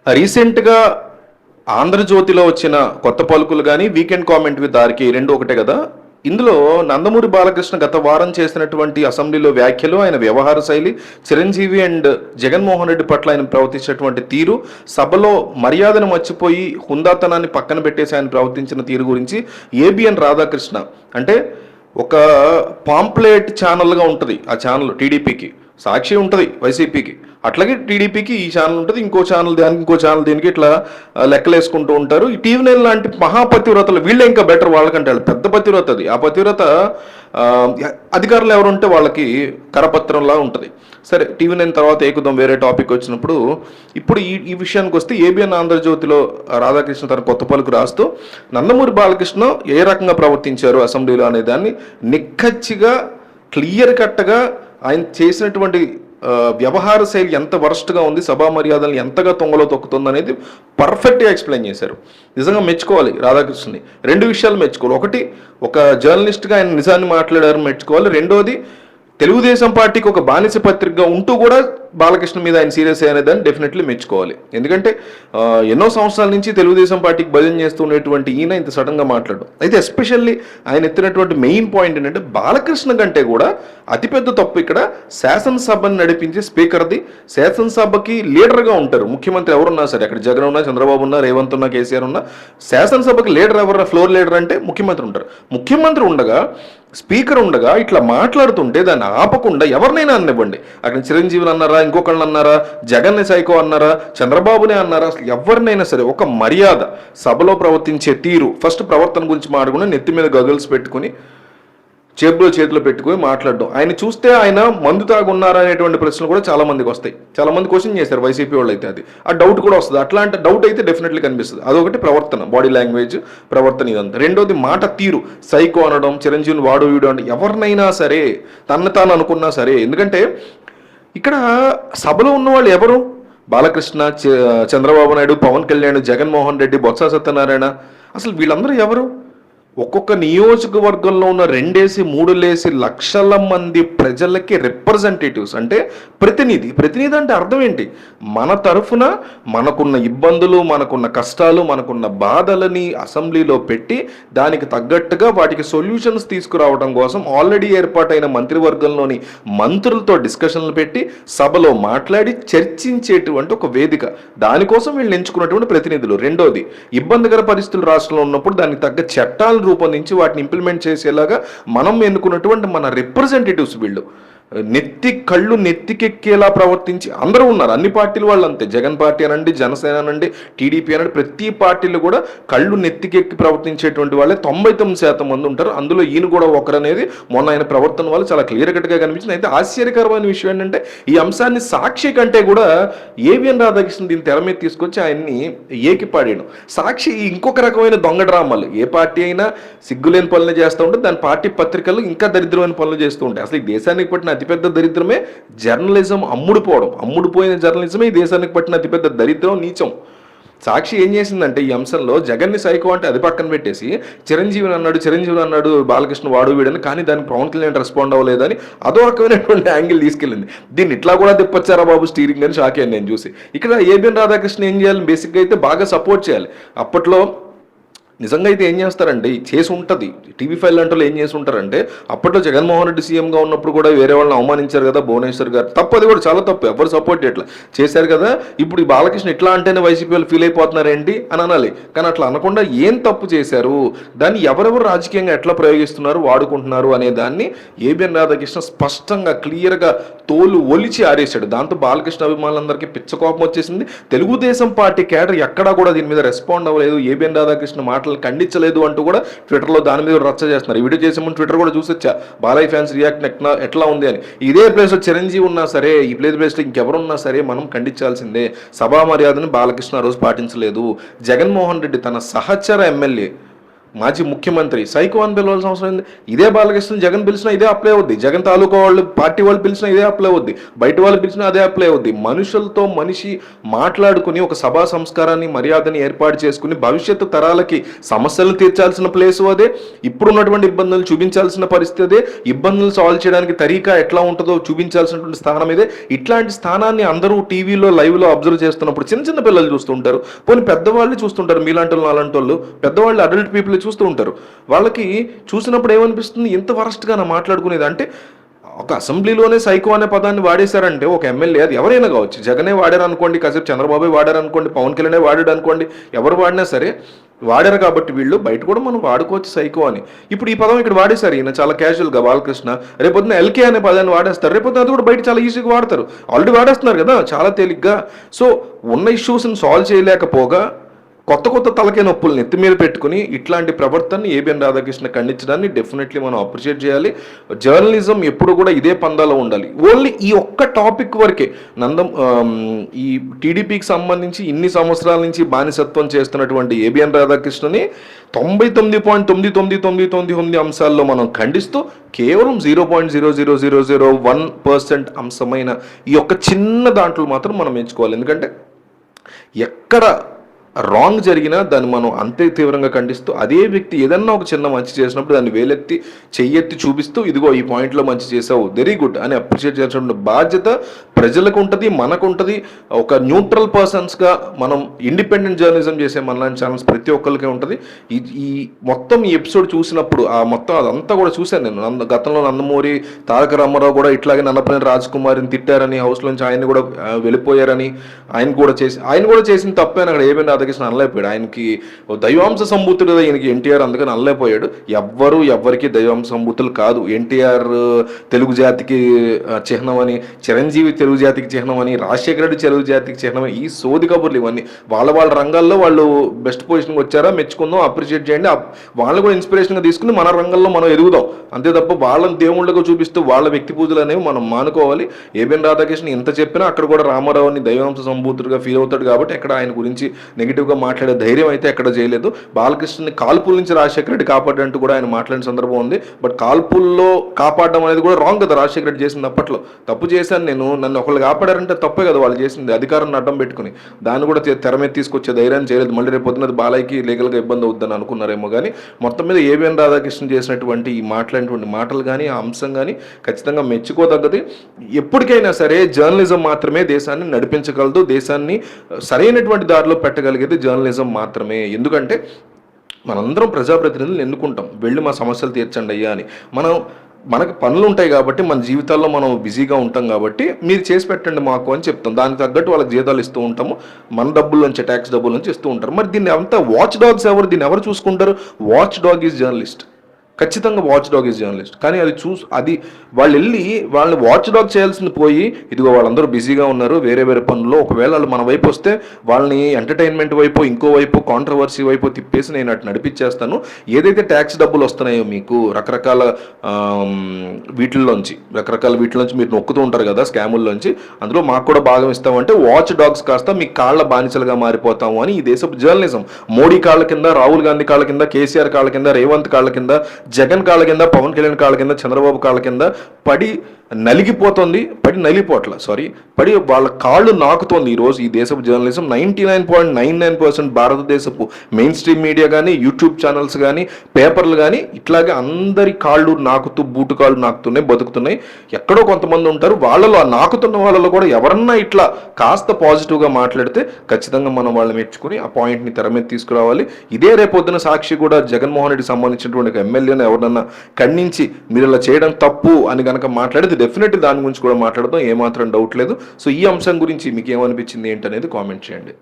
రీసెంట్గా ఆంధ్రజ్యోతిలో వచ్చిన కొత్త పలుకులు కానీ వీకెండ్ కామెంట్ విత్ ఆర్కే రెండు ఒకటే కదా. ఇందులో నందమూరి బాలకృష్ణ గత వారం చేసినటువంటి అసెంబ్లీలో వ్యాఖ్యలు, ఆయన వ్యవహార శైలి, చిరంజీవి అండ్ జగన్మోహన్ రెడ్డి పట్ల ఆయన ప్రవర్తించినటువంటి తీరు, సభలో మర్యాదను మర్చిపోయి హుందాతనాన్ని పక్కన పెట్టేసి ఆయన ప్రవర్తించిన తీరు గురించి ఏబిఎన్ రాధాకృష్ణ అంటే ఒక పాంప్లెట్ ఛానల్గా ఉంటుంది ఆ ఛానల్. టీడీపీకి సాక్షి ఉంటుంది, వైసీపీకి అట్లాగే టీడీపీకి ఈ ఛానల్ ఉంటుంది, ఇంకో ఛానల్ దానికి, ఇంకో ఛానల్ దీనికి, ఇట్లా లెక్కలేసుకుంటూ ఉంటారు. ఈ టీవీ నైన్ లాంటి మహాపతివ్రతలు వీళ్ళే ఇంకా బెటర్ వాళ్ళకంటే, పెద్ద పతివ్రత అది. ఆ పతివ్రత అధికారులు ఎవరు ఉంటే వాళ్ళకి కరపత్రంలా ఉంటుంది. సరే, టీవీ నైన్ తర్వాత ఏకుదాం వేరే టాపిక్ వచ్చినప్పుడు ఇప్పుడు ఈ విషయానికి వస్తే ఏబిఎన్ ఆంధ్రజ్యోతిలో రాధాకృష్ణ తన కొత్త పలుకు రాస్తూ నందమూరి బాలకృష్ణ ఏ రకంగా ప్రవర్తించారు అసెంబ్లీలో అనే దాన్ని నిక్కచ్చిగా క్లియర్ కట్గా ఆయన చేసినటువంటి వ్యవహార శైలి ఎంత వరస్ట్గా ఉంది, సభా మర్యాదలను ఎంతగా తొంగలో తొక్కుతుంది అనేది పర్ఫెక్ట్గా ఎక్స్ప్లెయిన్ చేశారు. నిజంగా మెచ్చుకోవాలి రాధాకృష్ణని. రెండు విషయాలు మెచ్చుకోవాలి. ఒకటి, ఒక జర్నలిస్ట్గా ఆయన నిజాన్ని మాట్లాడారు మెచ్చుకోవాలి. రెండోది, తెలుగుదేశం పార్టీకి ఒక బానిస పత్రికగా ఉంటూ కూడా బాలకృష్ణ మీద ఆయన సీరియస్ అయినదాన్ని డెఫినెట్లీ మెచ్చుకోవాలి. ఎందుకంటే ఎన్నో సంవత్సరాల నుంచి తెలుగుదేశం పార్టీకి భజన చేస్తున్నటువంటి ఈయన ఇంత సడన్గా మాట్లాడడం. అయితే ఎస్పెషల్లీ ఆయన ఎత్తినటువంటి మెయిన్ పాయింట్ ఏంటంటే బాలకృష్ణ కంటే కూడా అతిపెద్ద తప్పు ఇక్కడ శాసనసభను నడిపించే స్పీకర్ది. శాసనసభకి లీడర్గా ఉంటారు ముఖ్యమంత్రి ఎవరున్నా సరే, అక్కడ జగన్ ఉన్నా, చంద్రబాబు ఉన్నా, రేవంత్ ఉన్నా, కేసీఆర్ ఉన్నా, శాసనసభకి లీడర్ ఎవరు, ఫ్లోర్ లీడర్ అంటే ముఖ్యమంత్రి ఉంటారు. ముఖ్యమంత్రి ఉండగా, స్పీకర్ ఉండగా ఇట్లా మాట్లాడుతుంటే దాన్ని ఆపకుండా ఎవరినైనా అనివ్వండి, అక్కడ చిరంజీవిని అన్నారా, ఇంకొకళ్ళని అన్నారా, జగన్ని సైకో అన్నారా, చంద్రబాబునే అన్నారా, అసలు ఎవరినైనా సరే ఒక మర్యాద, సభలో ప్రవర్తించే తీరు, ఫస్ట్ ప్రవర్తన గురించి మాట్లాడుకుని నెత్తి మీద గగుల్స్ పెట్టుకుని చేతిలో చేతిలో పెట్టుకుని మాట్లాడడం. ఆయన చూస్తే ఆయన మందు తాగున్నారా అనేటువంటి ప్రశ్నలు కూడా చాలా మందికి వస్తాయి. చాలా మంది క్వశ్చన్ చేశారు వైసీపీ వాళ్ళు అయితే. అది ఆ డౌట్ కూడా వస్తుంది. అట్లాంటి డౌట్ అయితే డెఫినెట్లీ కనిపిస్తుంది. అదొకటి ప్రవర్తన, బాడీ లాంగ్వేజ్, ప్రవర్తన ఇదంతా. రెండోది మాట తీరు, సైకో అనడం, చిరంజీవిని వాడు వీడు అంటే ఎవరినైనా సరే, తను తాను అనుకున్నా సరే. ఎందుకంటే ఇక్కడ సభలో ఉన్న వాళ్ళు ఎవరు? బాలకృష్ణ, చంద్రబాబు నాయుడు, పవన్ కళ్యాణ్, జగన్మోహన్ రెడ్డి, బొత్స సత్యనారాయణ, అసలు వీళ్ళందరూ ఎవరు? ఒక్కొక్క నియోజకవర్గంలో ఉన్న 2-3 లక్షల మంది ప్రజలకి రిప్రజెంటేటివ్స్, అంటే ప్రతినిధి. ప్రతినిధి అంటే అర్థం ఏంటి? మన తరఫున మనకున్న ఇబ్బందులు, మనకున్న కష్టాలు, మనకున్న బాధలని అసెంబ్లీలో పెట్టి దానికి తగ్గట్టుగా వాటికి సొల్యూషన్స్ తీసుకురావడం కోసం ఆల్రెడీ ఏర్పాటైన మంత్రివర్గంలోని మంత్రులతో డిస్కషన్లు పెట్టి సభలో మాట్లాడి చర్చించేటువంటి ఒక వేదిక. దానికోసం వీళ్ళు ఎంచుకున్నటువంటి ప్రతినిధులు. రెండోది, ఇబ్బందికర పరిస్థితులు రాష్ట్రంలో ఉన్నప్పుడు దానికి తగ్గ చట్టాలు రూపొందించి వాటిని ఇంప్లిమెంట్ చేసేలాగా మనం ఎన్నుకున్నటువంటి మన రిప్రజెంటేటివ్స్ వీళ్ళు. కళ్ళు నెత్తికెక్కేలా ప్రవర్తించి అందరూ ఉన్నారు, అన్ని పార్టీలు వాళ్ళు అంతే. జగన్ పార్టీ అనండి, జనసేన అనండి, టీడీపీ అనండి, ప్రతి పార్టీలు కూడా కళ్ళు నెత్తికెక్కి ప్రవర్తించేటువంటి వాళ్ళే 99% మంది ఉంటారు. అందులో ఈయన కూడా ఒకరనేది మొన్న ఆయన ప్రవర్తన వల్ల చాలా క్లియర్ కట్గా కనిపించింది. అయితే ఆశ్చర్యకరమైన విషయం ఏంటంటే ఈ అంశాన్ని సాక్షి కంటే కూడా ఏబిఎన్ రాధాకృష్ణ దీన్ని తెర మీద తీసుకొచ్చి ఆయన్ని ఏకిపాడాను. సాక్షి ఇంకొక రకమైన దొంగ డ్రామాలు, ఏ పార్టీ అయినా సిగ్గులేని పనులు చేస్తూ ఉంటే దాని పార్టీ పత్రికలు ఇంకా దరిద్రమైన పనులు చేస్తూ ఉంటాయి. అసలు ఈ దేశానికి పట్టిన అతిపెద్ద దరిద్రమే జర్నలిజం అమ్ముడుపోవడం. అమ్ముడుపోయిన జర్నలిజమే ఈ దేశానికి పట్టిన అతిపెద్ద దరిద్రం, నీచం. సాక్షి ఏం చేసిందంటే ఈ అంశంలో జగన్ని సైకో అంటే అది పక్కన పెట్టేసి చిరంజీవిని అన్నాడు బాలకృష్ణ వాడు వీడని, కానీ దానికి పవన్ కళ్యాణ్ రెస్పాండ్ అవ్వలేదని అదో రకమైనటువంటి యాంగిల్ తీసుకెళ్ళింది. దీన్ని ఇట్లా కూడా తిప్పచ్చారా బాబు స్టీరింగ్ అని షాక్ అయ్యాను నేను చూసి. ఇక్కడ ఏబిఎన్ రాధాకృష్ణ ఏం చేయాలి? బేసిక్గా అయితే బాగా సపోర్ట్ చేయాలి. అప్పట్లో నిజంగా అయితే ఏం చేస్తారంటే చేసి ఉంటుంది TV5 లాంటి ఏం చేసి ఉంటారంటే, అప్పట్లో జగన్మోహన్ రెడ్డి సీఎంగా ఉన్నప్పుడు కూడా వేరే వాళ్ళని అవమానించారు కదా, భువనేశ్వర్ గారు. తప్పు, అది కూడా చాలా తప్పు. ఎవరు సపోర్ట్ ఎట్లా చేశారు కదా. ఇప్పుడు ఈ బాలకృష్ణ ఇట్లా అంటేనే వైసీపీ వాళ్ళు ఫీల్ అయిపోతున్నారేంటి అని అనాలి. కానీ అట్లా అనకుండా ఏం తప్పు చేశారు, దాన్ని ఎవరెవరు రాజకీయంగా ఎట్లా ప్రయోగిస్తున్నారు, వాడుకుంటున్నారు అనే దాన్ని ఏబిఎన్ రాధాకృష్ణ స్పష్టంగా క్లియర్గా తోలు ఒలిచి ఆరేశాడు. దాంతో బాలకృష్ణ అభిమానులందరికీ పిచ్చ కోపం వచ్చేసింది. తెలుగుదేశం పార్టీ కేడర్ ఎక్కడా కూడా దీని మీద రెస్పాండ్ అవ్వలేదు, ఏబిఎన్ రాధాకృష్ణ మాటలు ఖండించలేదు అంటూ కూడా ట్విట్టర్లో దాని మీద రచ్చ చేస్తున్నారు. ఈ వీడియో చేసే ముందు ట్విట్టర్ కూడా చూసొచ్చా బాలయ్య ఫ్యాన్స్ రియాక్ట్ ఎట్లా ఉంది అని. ఇదే ప్లేస్లో చిరంజీవి ఉన్నా సరే, ఈ ప్లేస్లో ఇంకెవరున్నా సరే మనం ఖండించాల్సిందే. సభా మర్యాదను బాలకృష్ణ ఆ రోజు పాటించలేదు. జగన్మోహన్ రెడ్డి తన సహచర ఎమ్మెల్యే మాజీ ముఖ్యమంత్రి సైకో అని పిలవాల్సిన అవసరం ఏంది? ఇదే బాలకృష్ణ జగన్ పిలిచినా ఇదే అప్లై అవుద్ది, జగన్ తాలూకా వాళ్ళు పార్టీ వాళ్ళు పిలిచినా ఇదే అప్లై అవుద్ది, బయట వాళ్ళు పిలిచినా అదే అప్లై అవుద్ది. మనుషులతో మనిషి మాట్లాడుకుని ఒక సభా సంస్కారాన్ని మర్యాదని ఏర్పాటు చేసుకుని భవిష్యత్తు తరాలకి సమస్యలు తీర్చాల్సిన ప్లేసు అదే, ఇప్పుడున్నటువంటి ఇబ్బందులు చూపించాల్సిన పరిస్థితి అదే, ఇబ్బందులు సాల్వ్ చేయడానికి తరీకా ఎట్లా ఉంటుందో చూపించాల్సినటువంటి స్థానం ఇదే. ఇట్లాంటి స్థానాన్ని అందరూ టీవీలో లైవ్లో అబ్జర్వ్ చేస్తున్నప్పుడు చిన్న చిన్న పిల్లలు చూస్తుంటారు, పోనీ పెద్దవాళ్ళు చూస్తుంటారు, మీలాంటి వాళ్ళు అలాంటి వాళ్ళు పెద్దవాళ్ళు అడల్ట్ పీపుల్ చూస్తూ ఉంటారు. వాళ్ళకి చూసినప్పుడు ఏమనిపిస్తుంది, ఇంత వరస్ట్గా నా మాట్లాడుకునేది అంటే ఒక అసెంబ్లీలోనే సైకో అనే పదాన్ని వాడేశారంటే ఒక ఎమ్మెల్యే, అది ఎవరైనా కావచ్చు, జగనే వాడారు అనుకోండి, కాసేపు చంద్రబాబు వాడారు అనుకోండి, పవన్ కళ్యాణే వాడాడు అనుకోండి, ఎవరు వాడినా సరే వాడారు కాబట్టి వీళ్ళు బయట కూడా మనం వాడుకోవచ్చు సైకో అని. ఇప్పుడు ఈ పదం ఇక్కడ వాడేశారు ఈయన చాలా క్యాజువల్గా బాలకృష్ణ, రేపొద్దున ఎల్కే అనే పదాన్ని వాడేస్తారు, రేపొద్దున అది కూడా బయట చాలా ఈజీగా వాడతారు, ఆల్రెడీ వాడేస్తున్నారు కదా చాలా తేలిగ్గా. సో ఉన్న ఇష్యూస్ని సాల్వ్ చేయలేకపోగా కొత్త కొత్త తలకే నొప్పులు నెత్తి మీద పెట్టుకుని ఇట్లాంటి ప్రవర్తనని ఏబిఎన్ రాధాకృష్ణ ఖండించడాన్ని డెఫినెట్లీ మనం అప్రిషియేట్ చేయాలి. జర్నలిజం ఎప్పుడు కూడా ఇదే పందాలో ఉండాలి. ఓన్లీ ఈ ఒక్క టాపిక్ వరకే ఈ టీడీపీకి సంబంధించి ఇన్ని సంవత్సరాల నుంచి బానిసత్వం చేస్తున్నటువంటి ఏబిఎన్ రాధాకృష్ణని 99.99999 అంశాల్లో మనం ఖండిస్తూ కేవలం 0.00001% అంశమైన ఈ యొక్క చిన్న దాంట్లో మాత్రం మనం ఎంచుకోవాలి. ఎందుకంటే ఎక్కడ రాంగ్ జరిగినా దాన్ని మనం అంతే తీవ్రంగా ఖండిస్తూ, అదే వ్యక్తి ఏదన్నా ఒక చిన్న మంచి చేసినప్పుడు దాన్ని వేలెత్తి చెయ్యెత్తి చూపిస్తూ ఇదిగో ఈ పాయింట్లో మంచి చేసావు, వెరీ గుడ్ అని అప్రిషియేట్ చేయాల్సిన బాధ్యత ప్రజలకు ఉంటుంది, మనకు ఉంటుంది. ఒక న్యూట్రల్ పర్సన్స్గా మనం ఇండిపెండెంట్ జర్నలిజం చేసే మనలాంటి ఛానల్స్ ప్రతి ఒక్కరికి ఉంటుంది. ఈ మొత్తం ఈ ఎపిసోడ్ చూసినప్పుడు ఆ మొత్తం అదంతా కూడా చూశాను నేను. గతంలో నందమూరి తారక రామారావు కూడా ఇట్లాగే నన్నపనేని రాజ్ కుమార్ని తిట్టారని, హౌస్లోంచి ఆయన కూడా వెళ్ళిపోయారని, ఆయన కూడా చేసిన తప్పే అక్కడ ఏమైనా రాధాకృష్ణ అనలేకపోయాడు. ఆయనకి దైవాంశ సంభూతుడు ఈయనకి ఎన్టీఆర్, అందుకని అనలేకపోయాడు. ఎవరికి దైవాంశ సంభూతులు కాదు. ఎన్టీఆర్ తెలుగు జాతికి చిహ్నం అని, చిరంజీవి తెలుగు జాతికి చిహ్నం అని, రాజశేఖర రెడ్డి తెలుగు జాతికి చిహ్నం అని, ఈ సోది కబుర్లు ఇవన్నీ వాళ్ళ రంగాల్లో వాళ్ళు బెస్ట్ పొజిషన్కి వచ్చారా, మెచ్చుకుందాం, అప్రిషియేట్ చేయండి, వాళ్ళు కూడా ఇన్స్పిరేషన్గా తీసుకుని మన రంగంలో మనం ఎదుగుదాం. అంతే తప్ప వాళ్ళని దేవుళ్ళగా చూపిస్తూ వాళ్ళ వ్యక్తి పూజలు అనేవి మనం మానుకోవాలి. ఏబిఎన్ రాధాకృష్ణ ఎంత చెప్పినా అక్కడ కూడా రామారావుని దైవాంశ సంభూతుడిగా ఫీల్ అవుతాడు కాబట్టి ఎక్కడ ఆయన గురించి నెగిటివ్గా మాట్లాడే ధైర్యం అయితే ఎక్కడ చేయలేదు. బాలకృష్ణని కాల్పుల నుంచి రాజశేఖర రెడ్డి కాపాడంటూ కూడా ఆయన మాట్లాడిన సందర్భం ఉంది. బట్ కాల్పుల్లో కాపాడడం అనేది కూడా రాంగ్ కదా. రాజశేఖర రెడ్డి చేసింది అప్పట్లో తప్పు చేశాను నేను, నన్ను ఒకళ్ళు కాపాడారంటే తప్పే కదా వాళ్ళు చేసింది, అధికారాన్ని అడ్డం పెట్టుకుని. దాన్ని కూడా తెర మీద తీసుకొచ్చే ధైర్యాన్ని చేయలేదు. మళ్ళీ రేపు పొద్దున్నది బాలయ్యకి లీగల్గా ఇబ్బంది అవుద్దని అనుకున్నారేమో. కానీ మొత్తం మీద ఏబిఎన్ రాధాకృష్ణ చేసినటువంటి ఈ మాట్లాడినటువంటి మాటలు కానీ ఆ అంశం కానీ ఖచ్చితంగా మెచ్చుకోదగ్గది. ఎప్పటికైనా సరే జర్నలిజం మాత్రమే దేశాన్ని నడిపించగలదు, దేశాన్ని సరైనటువంటి దారిలో పెట్టగలిగేది జర్నలిజం మాత్రమే. ఎందుకంటే మనందరం ప్రజాప్రతినిధులను ఎన్నుకుంటాం, వెళ్ళి మా సమస్యలు తీర్చండి అయ్యా అని. మనకు పనులు ఉంటాయి కాబట్టి, మన జీవితాల్లో మనం బిజీగా ఉంటాం కాబట్టి మీరు చేసి పెట్టండి మాకు అని చెప్తాం. దానికి తగ్గట్టు వాళ్ళకి జీతాలు ఇస్తూ ఉంటాము, మన డబ్బుల నుంచి, ట్యాక్స్ డబ్బుల నుంచి ఇస్తూ ఉంటారు. మరి దీన్ని అంతా వాచ్ డాగ్స్ ఎవరు, దీన్ని ఎవరు చూసుకుంటారు? Watch dog is journalist. ఖచ్చితంగా వాచ్ డాగ్ ఈజ్ జర్నలిస్ట్. కానీ అది వాళ్ళు వెళ్ళి వాళ్ళని వాచ్ డాగ్ చేయాల్సింది పోయి, ఇదిగో వాళ్ళందరూ బిజీగా ఉన్నారు వేరే పనుల్లో, ఒకవేళ వాళ్ళు మన వైపు వస్తే వాళ్ళని ఎంటర్టైన్మెంట్ వైపు, ఇంకో వైపు కాంట్రవర్సీ వైపు తిప్పేసి నేను అటు నడిపించేస్తాను. ఏదైతే ట్యాక్స్ డబ్బులు వస్తున్నాయో మీకు రకరకాల వీటిల్లోంచి మీరు నొక్కుతూ ఉంటారు కదా స్కాముల్లోంచి, అందులో మాకు కూడా భాగం ఇస్తామంటే వాచ్ డాగ్స్ కాస్త మీ కాళ్ళ బానిసలుగా మారిపోతాము అని ఈ దేశపు జర్నలిజం. మోడీ కాళ్ళ కింద, రాహుల్ గాంధీ కాళ్ళ కింద, కేసీఆర్ కాళ్ళ కింద, రేవంత్ కాళ్ళ కింద, జగన్ కాళ్ళ కింద, పవన్ కళ్యాణ్ కాళ్ళ కింద, చంద్రబాబు కాళ్ళ కింద పడి వాళ్ళ కాళ్ళు నాకుతోంది ఈరోజు ఈ దేశపు జర్నలిజం. 99.99% భారతదేశపు మెయిన్ స్ట్రీమ్ మీడియా కానీ, యూట్యూబ్ ఛానల్స్ కానీ, పేపర్లు కానీ ఇట్లాగే అందరి కాళ్ళు నాకుతూ, బూటు కాళ్ళు నాకుతూనే బతుకుతున్నాయి. ఎక్కడో కొంతమంది ఉంటారు, వాళ్ళలో ఆ నాకుతున్న వాళ్ళలో కూడా ఎవరన్నా ఇట్లా కాస్త పాజిటివ్గా మాట్లాడితే ఖచ్చితంగా మనం వాళ్ళని మెచ్చుకుని ఆ పాయింట్ని తెర మీద తీసుకురావాలి. ఇదే రేపొద్దున సాక్షి కూడా జగన్మోహన్ రెడ్డి సంబంధించినటువంటి ఎమ్మెల్యేని ఎవరన్నా ఖండించి మీరు ఇలా చేయడం తప్పు అని కనుక మాట్లాడితే డెఫినెట్లీ దాని గురించి కూడా మాట్లాడదాం, ఏమాత్రం డౌట్ లేదు. సో ఈ అంశం గురించి మీకు ఏమనిపించింది ఏంటనేది కామెంట్ చేయండి.